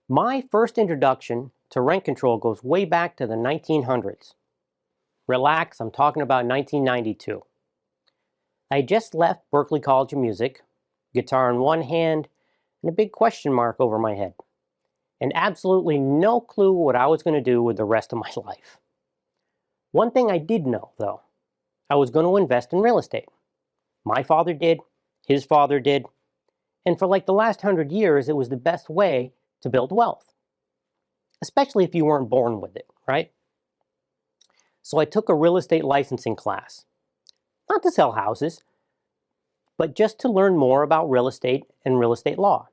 My first introduction to rent control goes way back to the 1900s. Relax, I'm talking about 1992. I had just left Berklee College of Music, guitar in one hand, and a big question mark over my head, and absolutely no clue what I was going to do with the rest of my life. One thing I did know, though, I was going to invest in real estate. My father did, his father did, and for like the last 100 years, it was the best way to build wealth, especially if you weren't born with it, right? So I took a real estate licensing class, not to sell houses, but just to learn more about real estate and real estate law.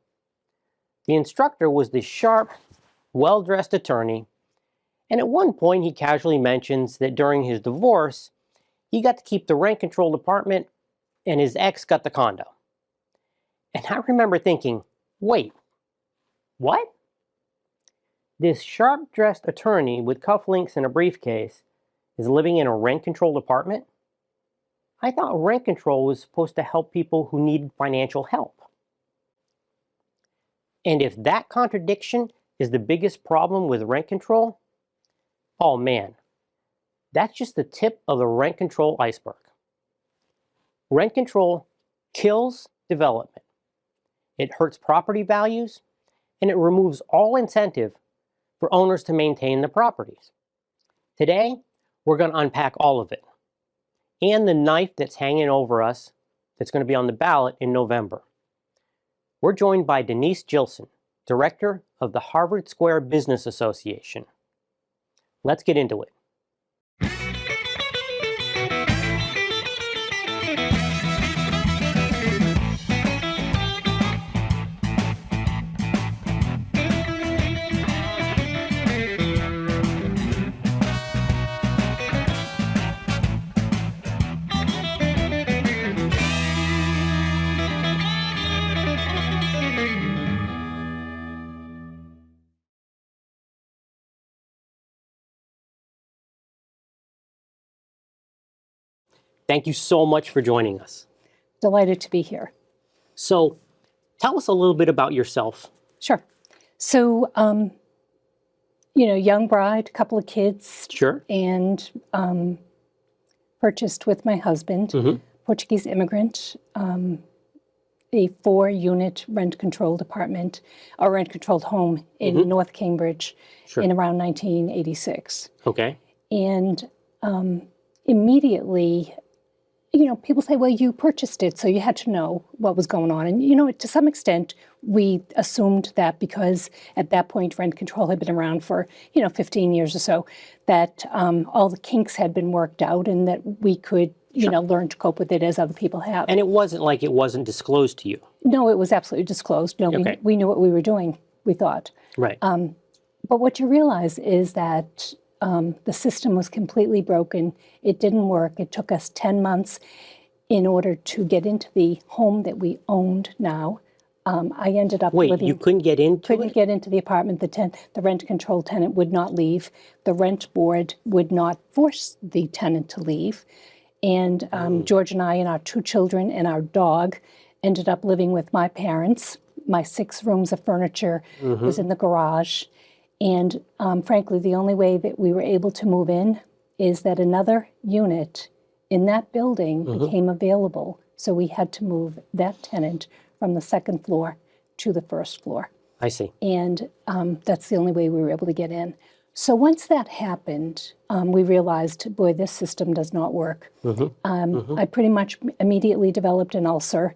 The instructor was this sharp, well-dressed attorney, and at one point he casually mentions that during his divorce, he got to keep the rent control department and his ex got the condo. And I remember thinking, wait, what? This sharp-dressed attorney with cufflinks and a briefcase is living in a rent-controlled apartment? I thought rent control was supposed to help people who needed financial help. And if that contradiction is the biggest problem with rent control, oh man, that's just the tip of the rent control iceberg. Rent control kills development. It hurts property values, and it removes all incentive for owners to maintain the properties. Today, we're going to unpack all of it, and the knife that's hanging over us that's going to be on the ballot in November. We're joined by Denise Jillson, Director of the Harvard Square Business Association. Let's get into it. Thank you so much for joining us. Delighted to be here. So, tell us a little bit about yourself. Sure. So, young bride, couple of kids. Sure. And purchased with my husband, Portuguese immigrant, a 4-unit rent-controlled apartment, or rent-controlled home in North Cambridge in around 1986. Okay. And immediately, people say, well, you purchased it, so you had to know what was going on. And, to some extent, we assumed that because at that point, rent control had been around for, 15 years or so, that all the kinks had been worked out and that we could, learn to cope with it as other people have. And it wasn't like it wasn't disclosed to you. No, it was absolutely disclosed. No, we knew what we were doing, we thought. Right. But what you realize is that the system was completely broken. It didn't work. It took us 10 months in order to get into the home that we owned now. I ended up living... Wait, you couldn't get into it? Couldn't get into the apartment. The rent-controlled tenant would not leave. The rent board would not force the tenant to leave. And George and I and our 2 children and our dog ended up living with my parents. My 6 rooms of furniture was in the garage. And frankly, the only way that we were able to move in is that another unit in that building became available. So we had to move that tenant from the 2nd floor to the 1st floor. I see. And that's the only way we were able to get in. So once that happened, we realized, boy, this system does not work. I pretty much immediately developed an ulcer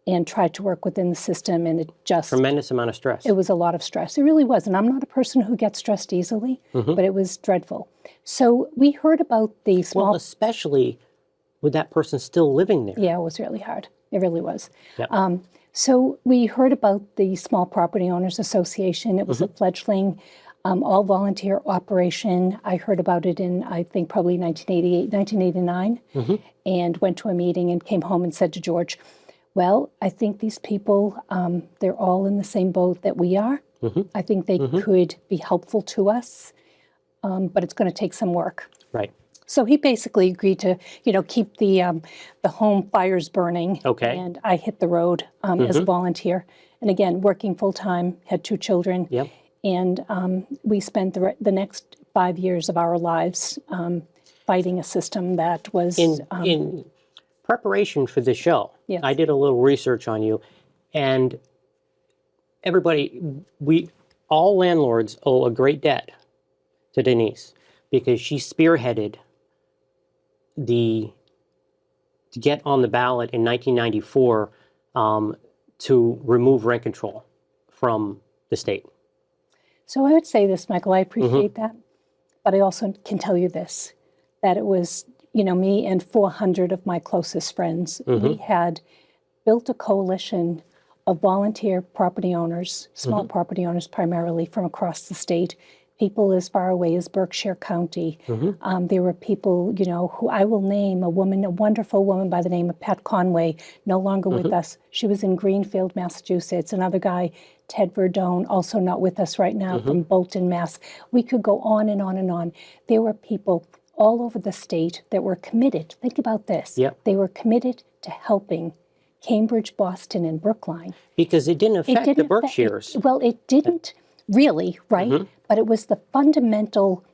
and tried to work within the system, and it just... Tremendous amount of stress. It was a lot of stress. It really was. And I'm not a person who gets stressed easily, but it was dreadful. So we heard about the small... Well, especially with that person still living there. Yeah, it was really hard. It really was. Yep. So we heard about the Small Property Owners Association. It was a fledgling, all-volunteer operation. I heard about it in, I think, probably 1988, 1989, and went to a meeting and came home and said to George, well, I think these people, they're all in the same boat that we are. I think they could be helpful to us, but it's going to take some work. Right. So he basically agreed to, keep the home fires burning. Okay. And I hit the road as a volunteer. And again, working full-time, had 2 children. Yep. And we spent the next 5 years of our lives fighting a system that was... In preparation for the show, Yes. I did a little research on you, and everybody, all landlords owe a great debt to Denise because she spearheaded to get on the ballot in 1994 to remove rent control from the state. So I would say this, Michael, I appreciate that, but I also can tell you this, that it was, me and 400 of my closest friends. We had built a coalition of volunteer property owners, small property owners primarily from across the state, people as far away as Berkshire County. There were people, who I will name, a wonderful woman by the name of Pat Conway, no longer with us. She was in Greenfield, Massachusetts. Another guy, Ted Verdone, also not with us right now, from Bolton, Mass. We could go on and on and on. There were people all over the state that were committed. Think about this. Yep. They were committed to helping Cambridge, Boston, and Brookline. Because it didn't affect the Berkshires. It didn't really, right? But it was the fundamental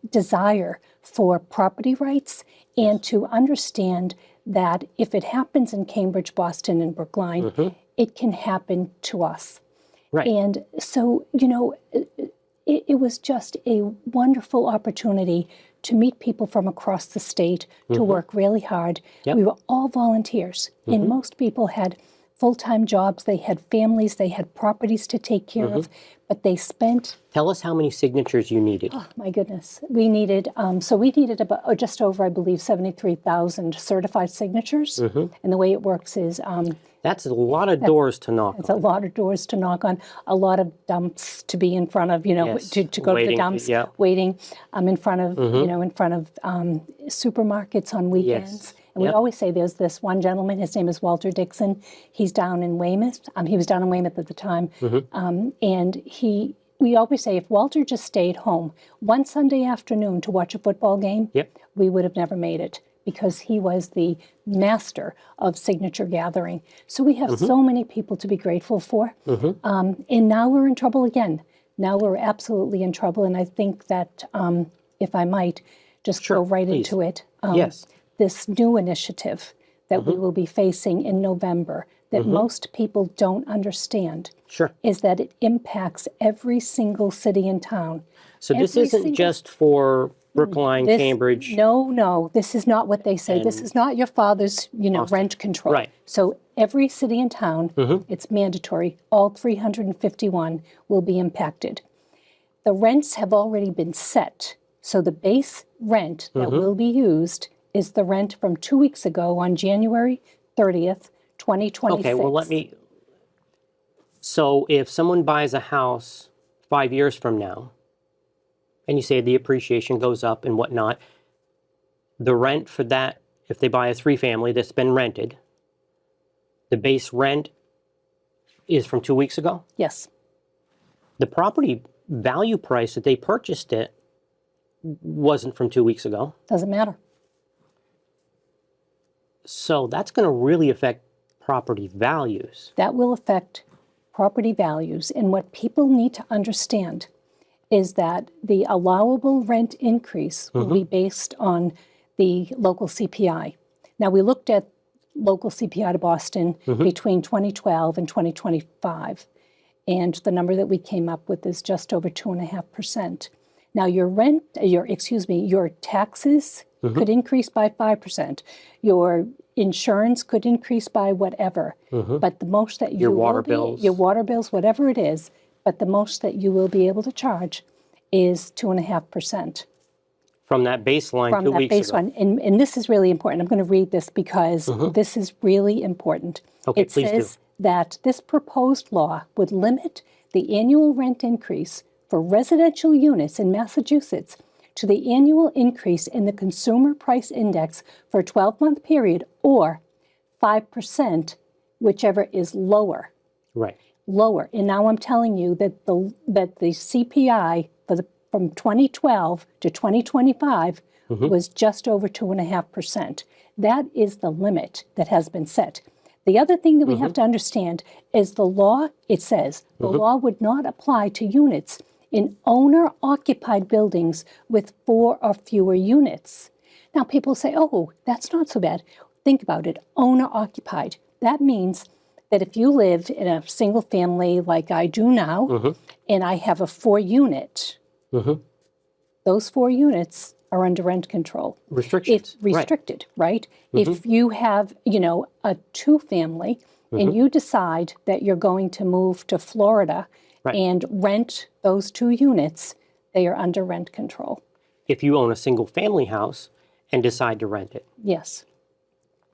desire for property rights and to understand that if it happens in Cambridge, Boston, and Brookline, it can happen to us. Right. And so, it was just a wonderful opportunity to meet people from across the state, to work really hard. Yep. We were all volunteers, and most people had full-time jobs, they had families, they had properties to take care of, but they spent... Tell us how many signatures you needed. Oh, my goodness. We needed about just over, I believe, 73,000 certified signatures. And the way it works is... That's a lot of doors to knock on. It's a lot of doors to knock on, a lot of dumps to be in front of, Yes. to go to the Waiting, dumps, yeah. waiting in front of, in front of supermarkets on weekends. Yes. And we Yep. always say there's this one gentleman, his name is Walter Dixon. He's down in Weymouth. He was down in Weymouth at the time. And we always say if Walter just stayed home one Sunday afternoon to watch a football game, Yep. we would have never made it, because he was the master of signature gathering. So we have so many people to be grateful for. And now we're in trouble again. Now we're absolutely in trouble. And I think that, if I might, just go right please. into it. Yes. This new initiative that we will be facing in November that most people don't understand is that it impacts every single city and town. So this isn't just for Brookline, Cambridge. No, this is not what they say. This is not your father's, rent control. Right. So every city and town, it's mandatory. All 351 will be impacted. The rents have already been set. So the base rent that will be used is the rent from 2 weeks ago on January 30th, 2026. Okay, well, so if someone buys a house 5 years from now, and you say the appreciation goes up and whatnot, the rent for that, if they buy a 3-family that's been rented, the base rent is from 2 weeks ago? Yes. The property value price that they purchased it wasn't from 2 weeks ago. Doesn't matter. So that's going to really affect property values. That will affect property values. And what people need to understand is that the allowable rent increase will be based on the local CPI. Now, we looked at local CPI to Boston between 2012 and 2025, and the number that we came up with is just over 2.5%. Now, your taxes could increase by 5%. Your insurance could increase by whatever. But the most that your water bills, whatever it is, but the most that you will be able to charge is 2.5%. From that baseline 2 weeks ago. And this is really important. I'm going to read this because this is really important. Okay, it says that this proposed law would limit the annual rent increase for residential units in Massachusetts to the annual increase in the Consumer Price Index for a 12-month period, or 5%, whichever is lower. Right. Lower. And now I'm telling you that the CPI from 2012 to 2025 was just over 2.5%. That is the limit that has been set. The other thing that we have to understand is the law, it says, the law would not apply to units in owner-occupied buildings with 4 or fewer units. Now, people say, oh, that's not so bad. Think about it, owner-occupied. That means that if you live in a single family like I do now, and I have a 4-unit, those 4 units are under rent control. Restrictions. If restricted, right? If you have, a 2-family and you decide that you're going to move to Florida and rent those 2 units, they are under rent control. If you own a single family house and decide to rent it, Yes,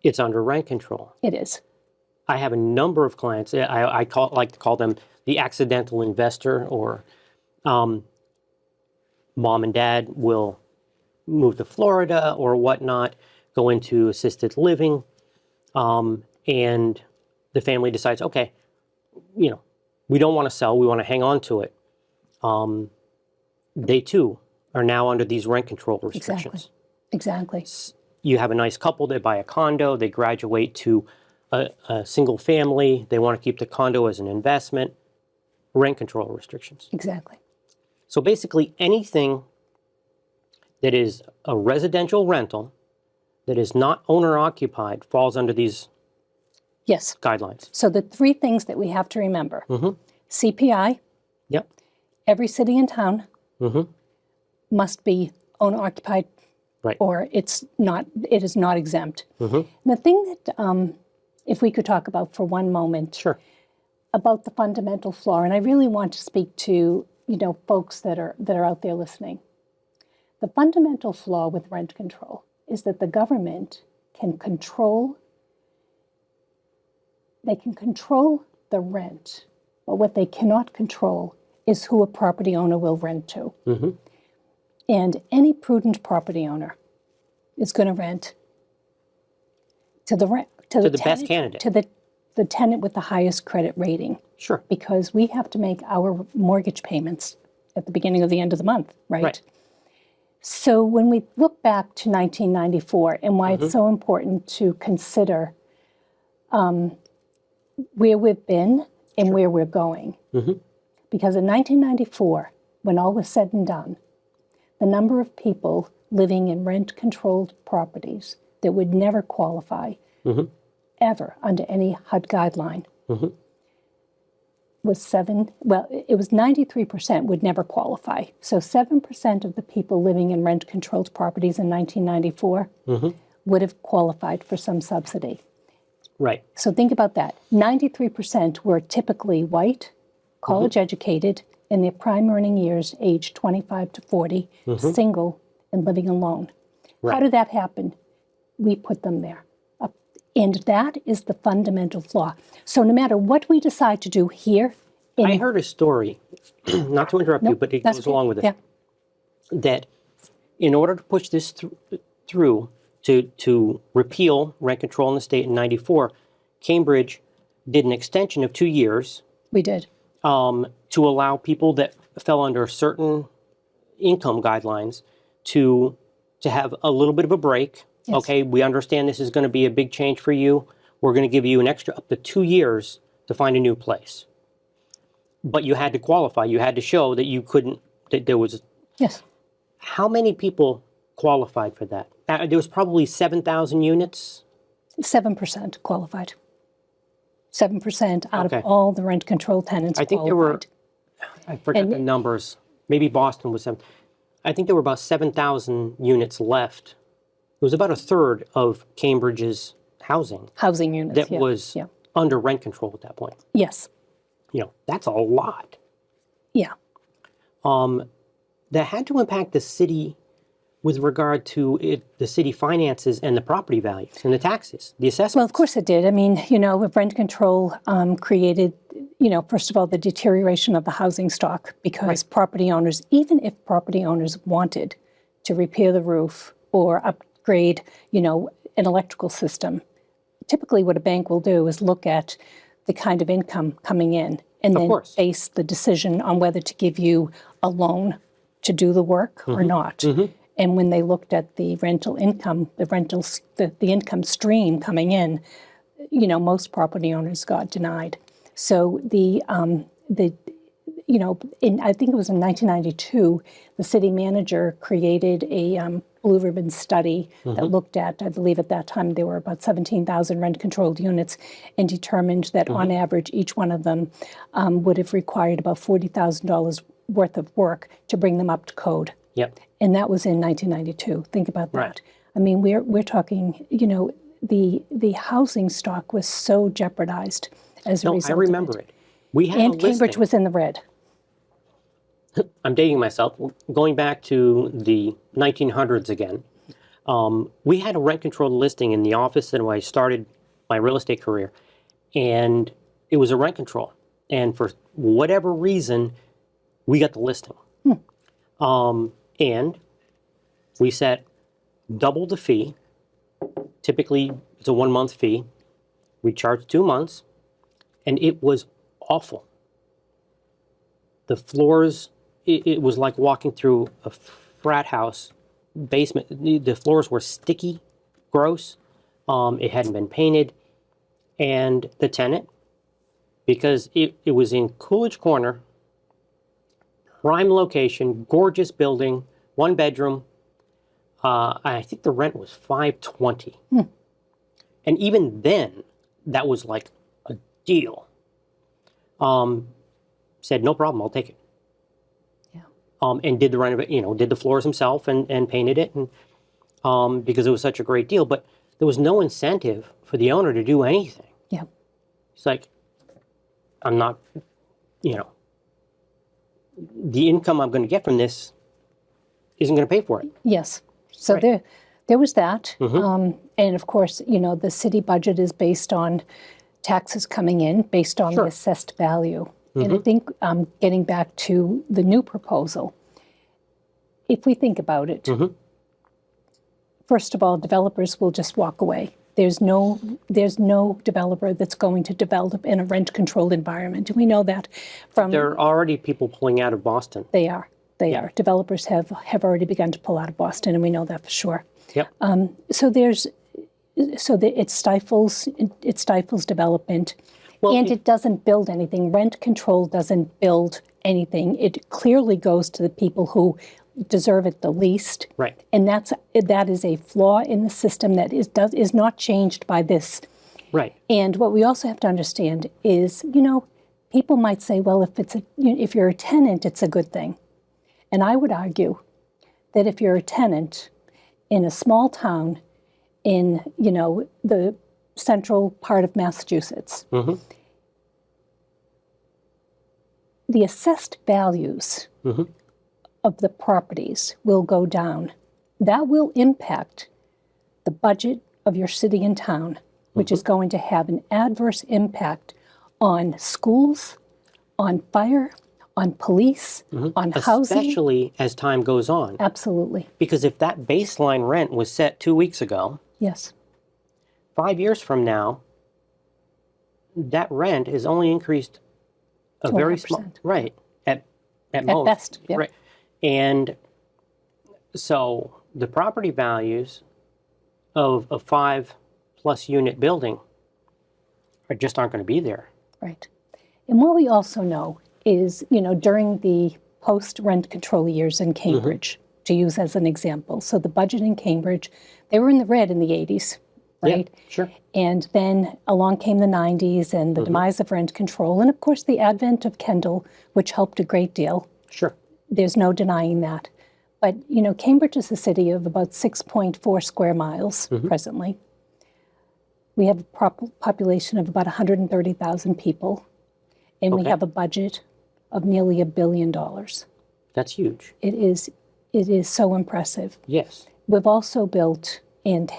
it's under rent control. it is. I have a number of clients, like to call them the accidental investor, or mom and dad will move to Florida or whatnot, go into assisted living, and the family decides, okay, we don't want to sell, we want to hang on to it. They too are now under these rent control restrictions. Exactly. You have a nice couple, they buy a condo, they graduate to a single family, they want to keep the condo as an investment, rent control restrictions. Exactly. So basically anything that is a residential rental that is not owner-occupied falls under these Yes. guidelines. So the 3 things that we have to remember. CPI, Yep. every city and town must be owner-occupied, Right. or it is not exempt. And the thing that, if we could talk about for one moment, Sure. about the fundamental flaw, and I really want to speak to folks that are out there listening. The fundamental flaw with rent control is that the government can control. They can control the rent, but what they cannot control is who a property owner will rent to. And any prudent property owner is going to rent to the best candidate. to the tenant with the highest credit rating. Sure. Because we have to make our mortgage payments at the beginning of the end of the month, right? So when we look back to 1994 and why it's so important to consider where we've been and where we're going. Because in 1994, when all was said and done, the number of people living in rent-controlled properties that would never qualify ever under any HUD guideline was 93% would never qualify. So 7% of the people living in rent-controlled properties in 1994 would have qualified for some subsidy. Right. So think about that. 93% were typically white, college-educated, in their prime earning years, aged 25 to 40, single, and living alone. How did that happen? We put them there. And that is the fundamental flaw. So no matter what we decide to do here... I heard a story, not to interrupt you, but it goes along with it, that in order to push this through to repeal rent control in the state in 94, Cambridge did an extension of 2 years. We did. To allow people that fell under certain income guidelines to have a little bit of a break. Yes. Okay, we understand this is going to be a big change for you. We're going to give you an extra up to 2 years to find a new place. But you had to qualify. You had to show that you couldn't, that there was... Yes. How many people qualified for that? There was probably 7,000 units? 7% qualified. 7% out of all the rent-controlled tenants qualified. I think there were, I forgot the numbers. Maybe Boston was 7. I think there were about 7,000 units left. It was about a third of Cambridge's housing units that was under rent control at that point. Yes. That's a lot. Yeah. That had to impact the city with regard to the city finances and the property values and the taxes, the assessments. Well, of course it did. I mean, rent control created, first of all, the deterioration of the housing stock because property owners, even if property owners wanted to repair the roof or upgrade, an electrical system, typically what a bank will do is look at the kind of income coming in and then base the decision on whether to give you a loan to do the work or not. And when they looked at the rental income, the income stream coming in, most property owners got denied. So I think it was in 1992, the city manager created a blue ribbon study that looked at, I believe at that time there were about 17,000 rent-controlled units, and determined that on average each one of them would have required about $40,000 worth of work to bring them up to code. Yep. And that was in 1992. Think about that. Right. I mean, we're talking, the housing stock was so jeopardized as a result. I remember it. We had a And listing. Cambridge was in the red. I'm dating myself. Going back to the 1900s again, we had a rent-controlled listing in the office that when I started my real estate career, and it was a rent control. And for whatever reason, we got the listing. And we set double the fee. Typically, it's a 1-month fee. We charged 2 months, and it was awful. The floors, it was like walking through a frat house basement. The floors were sticky, gross. It hadn't been painted. And the tenant, because it was in Coolidge Corner, prime location, gorgeous building, 1 bedroom. I think the rent was $520. And even then, that was like a deal. Said, no problem, I'll take it. And did the did the floors himself and painted it, and because it was such a great deal. But there was no incentive for the owner to do anything. Yeah. It's like, I'm not, the income I'm going to get from this isn't going to pay for it. Yes. So Right. there was that. And of course, the city budget is based on taxes coming in, based on the assessed value. And I think getting back to the new proposal, if we think about it, first of all, developers will just walk away. There's no developer that's going to develop in a rent-controlled environment. And we know that from... There are already people pulling out of Boston. They are. They are. Developers have already begun to pull out of Boston, and we know that for sure. Yep. It stifles development. Well, And it doesn't build anything. Rent control doesn't build anything. It clearly goes to the people who deserve it the least. Right. And that is a flaw in the system that is not changed by this. Right. And what we also have to understand is, people might say, well, if you're a tenant, it's a good thing. And I would argue that if you're a tenant in a small town in, the central part of Massachusetts, the assessed values of the properties will go down. That will impact the budget of your city and town, which is going to have an adverse impact on schools, on fire, on police, on housing. Especially as time goes on. Absolutely. Because if that baseline rent was set 2 weeks ago, Yes. 5 years from now, that rent is only increased a very small, 12%. right, at most. best, yep. Right. And so the property values of a 5+ unit building just aren't going to be there. Right. And what we also know is, during the post-rent control years in Cambridge, to use as an example, so the budget in Cambridge, they were in the red in the 80s, right? Yeah, sure. And then along came the 90s and the demise of rent control, and of course the advent of Kendall, which helped a great deal. Sure. There's no denying that. But, Cambridge is a city of about 6.4 square miles presently. We have a population of about 130,000 people, and we Okay. have a budget of nearly $1 billion. That's huge. It is so impressive. Yes. We've also built and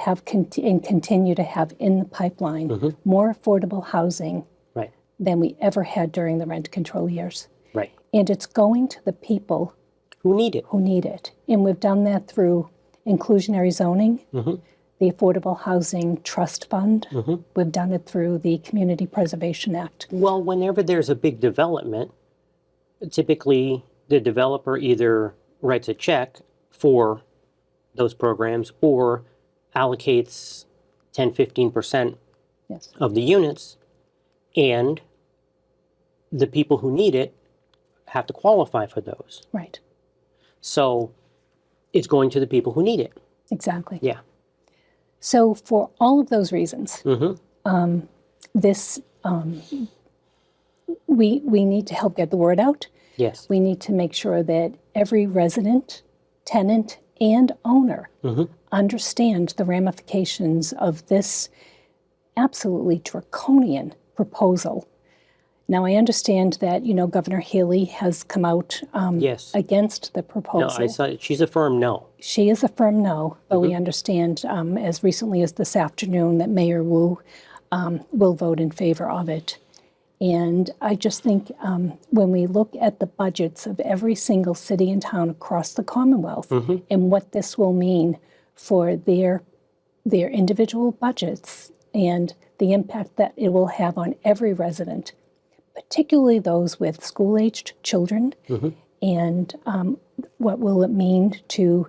continue to have in the pipeline more affordable housing Right. than we ever had during the rent control years. Right. And it's going to the people Who need it? who need it. And we've done that through inclusionary zoning, the Affordable Housing Trust Fund. We've done it through the Community Preservation Act. Well, whenever there's a big development, typically the developer either writes a check for those programs or allocates 10-15% Yes. of the units, and the people who need it have to qualify for those. Right. So it's going to the people who need it. Exactly. Yeah. So for all of those reasons, Mm-hmm. this we need to help get the word out. Yes. We need to make sure that every resident, tenant, and owner understand the ramifications of this absolutely draconian proposal. Now, I understand that, Governor Haley has come out Yes. against the No, proposal. I saw she's a firm no. She is a firm no, but we understand as recently as this afternoon that Mayor Wu will vote in favor of it. And I just think when we look at the budgets of every single city and town across the Commonwealth and what this will mean for their individual budgets and the impact that it will have on every resident, particularly those with school-aged children, and what will it mean to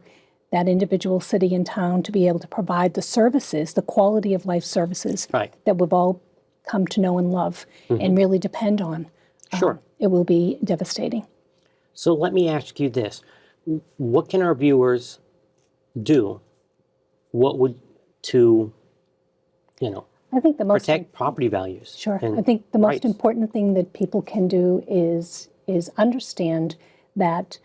that individual city and town to be able to provide the services, the quality of life services Right. that we've all come to know and love and really depend on. Sure. It will be devastating. So let me ask you this. What can our viewers do? What would to, I think the most protect property values? Sure. and I think the most rights? important thing that people can do is understand that,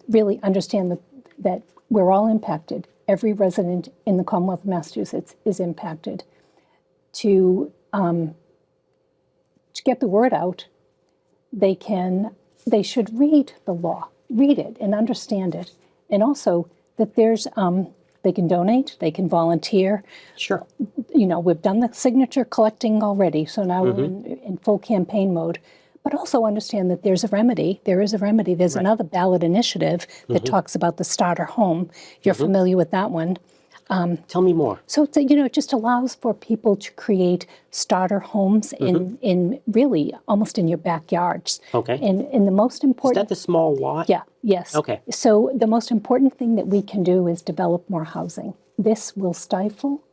really understand that we're all impacted. Every resident in the Commonwealth of Massachusetts is impacted. To get the word out, they should read the law, read it and understand it, and also that there's they can donate, they can volunteer. Sure. We've done the signature collecting already, so now we're in full campaign mode. But also understand that there's a remedy. There is a remedy. There's another ballot initiative that talks about the starter home. If you're familiar with that one. Tell me more. So it's, it just allows for people to create starter homes in really almost in your backyards. Okay. And the most Is important. that the small lot? Yeah, yes. Okay. So the most important thing that we can do is develop more housing. This will stifle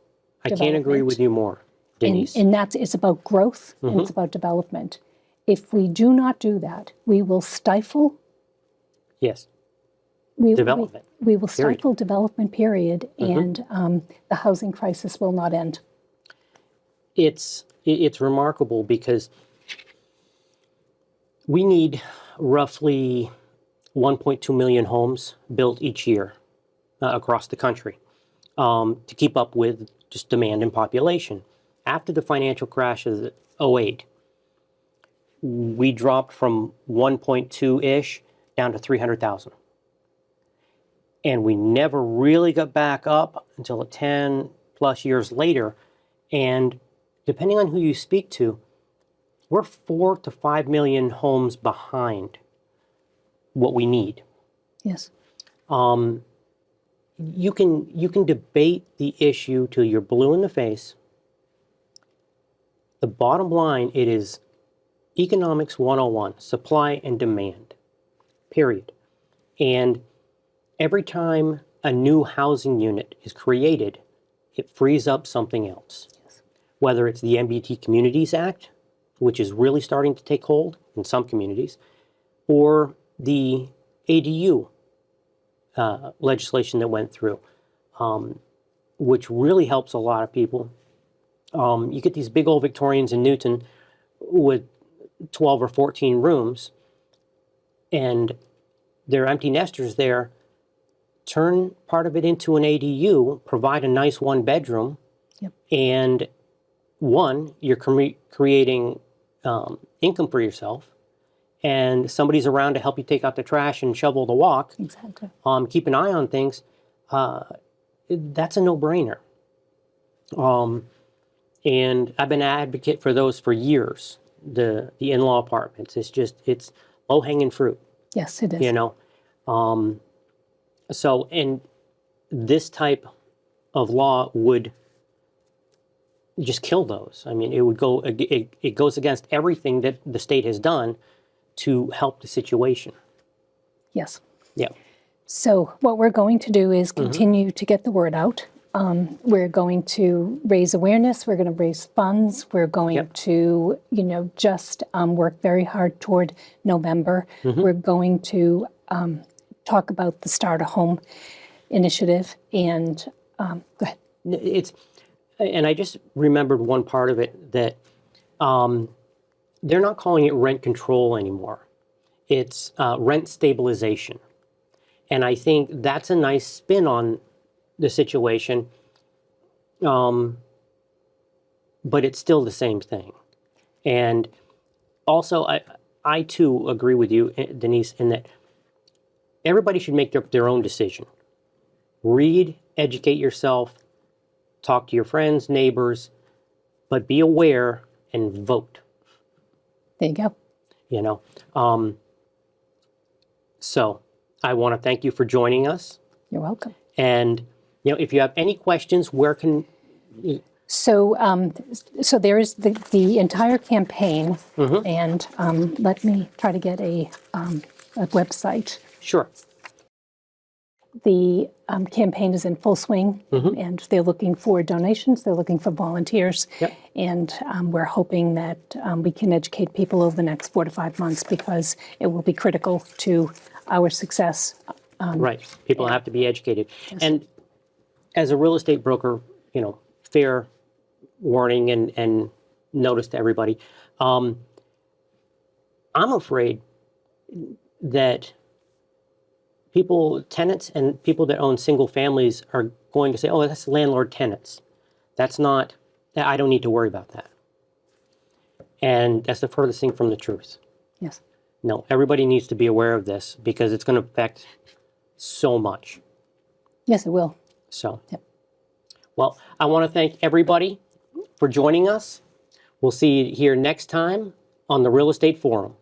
I can't agree development. with you more, Denise. And it's about growth and it's about development. If we do not do that, we will stifle. Yes. We Development. We will Period. stifle development, period, and the housing crisis will not end. It's remarkable because we need roughly 1.2 million homes built each year across the country to keep up with just demand and population. After the financial crash of '08, we dropped from 1.2-ish down to 300,000. And we never really got back up until 10 plus years later. And depending on who you speak to, we're 4 to 5 million homes behind what we need. Yes. You can debate the issue till you're blue in the face. The bottom line, it is economics 101, supply and demand, period. And every time a new housing unit is created, it frees up something else. Yes. Whether it's the MBT Communities Act, which is really starting to take hold in some communities, or the ADU legislation that went through, which really helps a lot of people. You get these big old Victorians in Newton with 12 or 14 rooms, and they're empty nesters there. Turn part of it into an ADU, provide a nice one bedroom, and you're creating income for yourself, and somebody's around to help you take out the trash and shovel the walk. Exactly. Keep an eye on things. That's a no-brainer. And I've been an advocate for those for years. The in-law apartments. It's low-hanging fruit. Yes, it is. So, and this type of law would just kill those. I mean, it goes against everything that the state has done to help the situation. Yes. Yeah. So what we're going to do is continue to get the word out. we're going to raise awareness. We're going to raise funds. We're going to, just work very hard toward November. We're going to talk about the Start a Home initiative. And go ahead. And I just remembered one part of it, that they're not calling it rent control anymore. It's rent stabilization. And I think that's a nice spin on the situation, but it's still the same thing. And also, I too agree with you, Denise, in that everybody should make their own decision. Read, educate yourself, talk to your friends, neighbors, but be aware and vote. There you go. So I want to thank you for joining us. You're welcome. And if you have any questions, where can you... So there is the entire campaign, and let me try to get a website. Sure. The campaign is in full swing, and they're looking for donations. They're looking for volunteers, and we're hoping that we can educate people over the next 4 to 5 months, because it will be critical to our success. Right. People have to be educated. Yes. And as a real estate broker, fair warning and notice to everybody, I'm afraid that tenants and people that own single families are going to say, oh, that's landlord tenants. That's not, I don't need to worry about that. And that's the furthest thing from the truth. Yes. No, everybody needs to be aware of this, because it's going to affect so much. Yes, it will. So, well, I want to thank everybody for joining us. We'll see you here next time on the Real Estate Forum.